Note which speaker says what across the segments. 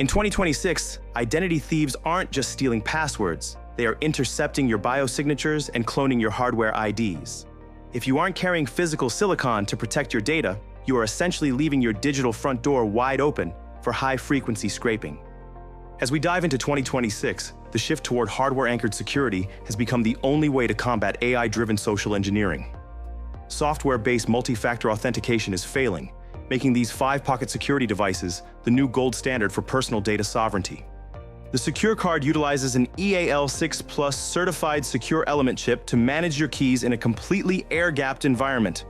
Speaker 1: In 2026, identity thieves aren't just stealing passwords, they are intercepting your biosignatures and cloning your hardware IDs. If you aren't carrying physical silicon to protect your data, you are essentially leaving your digital front door wide open for high-frequency scraping. As we dive into 2026, the shift toward hardware-anchored security has become the only way to combat AI-driven social engineering. Software-based multi-factor authentication is failing, making these five-pocket security devices the new gold standard for personal data sovereignty. The Secure Card utilizes an EAL6 Plus certified secure element chip to manage your keys in a completely air-gapped environment.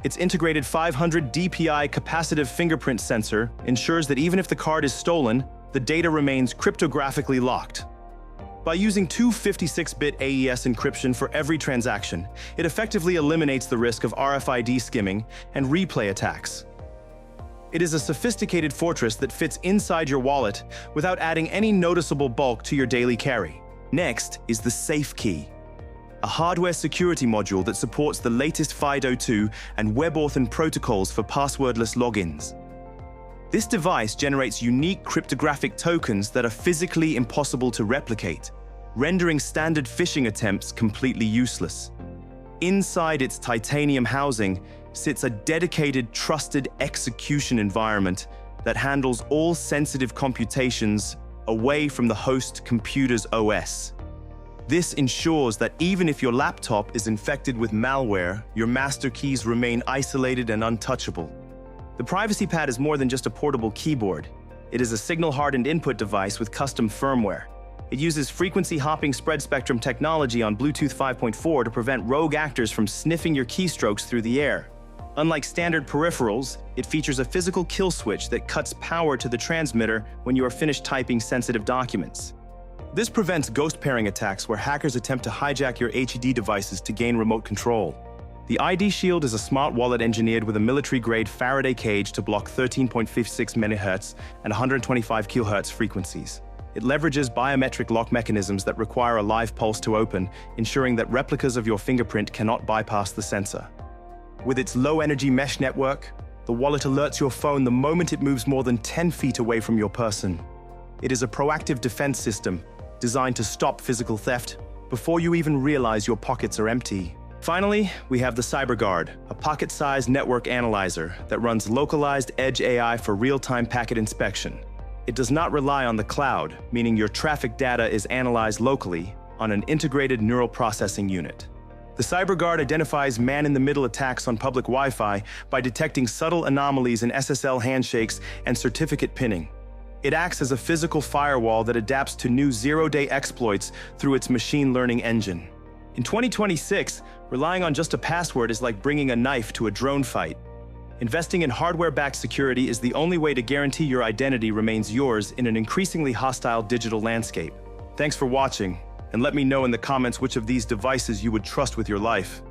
Speaker 1: Its integrated 500 DPI capacitive fingerprint sensor ensures that even if the card is stolen, the data remains cryptographically locked. By using two 56-bit AES encryption for every transaction, it effectively eliminates the risk of RFID skimming and replay attacks. It is a sophisticated fortress that fits inside your wallet without adding any noticeable bulk to your daily carry. Next is the Safe Key, a hardware security module that supports the latest FIDO2 and WebAuthn protocols for passwordless logins. This device generates unique cryptographic tokens that are physically impossible to replicate, rendering standard phishing attempts completely useless. Inside its titanium housing sits a dedicated, trusted execution environment that handles all sensitive computations away from the host computer's OS. This ensures that even if your laptop is infected with malware, your master keys remain isolated and untouchable. The Privacy Pad is more than just a portable keyboard. It is a signal-hardened input device with custom firmware. It uses frequency-hopping spread spectrum technology on Bluetooth 5.4 to prevent rogue actors from sniffing your keystrokes through the air. Unlike standard peripherals, it features a physical kill switch that cuts power to the transmitter when you are finished typing sensitive documents. This prevents ghost pairing attacks where hackers attempt to hijack your HED devices to gain remote control. The ID Shield is a smart wallet engineered with a military-grade Faraday cage to block 13.56 MHz and 125 kHz frequencies. It leverages biometric lock mechanisms that require a live pulse to open, ensuring that replicas of your fingerprint cannot bypass the sensor. With its low-energy mesh network, the wallet alerts your phone the moment it moves more than 10 feet away from your person. It is a proactive defense system designed to stop physical theft before you even realize your pockets are empty. Finally, we have the CyberGuard, a pocket-sized network analyzer that runs localized edge AI for real-time packet inspection. It does not rely on the cloud, meaning your traffic data is analyzed locally on an integrated neural processing unit. The CyberGuard identifies man-in-the-middle attacks on public Wi-Fi by detecting subtle anomalies in SSL handshakes and certificate pinning. It acts as a physical firewall that adapts to new zero-day exploits through its machine learning engine. In 2026, relying on just a password is like bringing a knife to a drone fight. Investing in hardware-backed security is the only way to guarantee your identity remains yours in an increasingly hostile digital landscape. Thanks for watching, and let me know in the comments which of these devices you would trust with your life.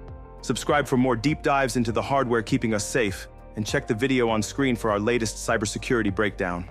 Speaker 1: Subscribe for more deep dives into the hardware keeping us safe, and check the video on screen for our latest cybersecurity breakdown.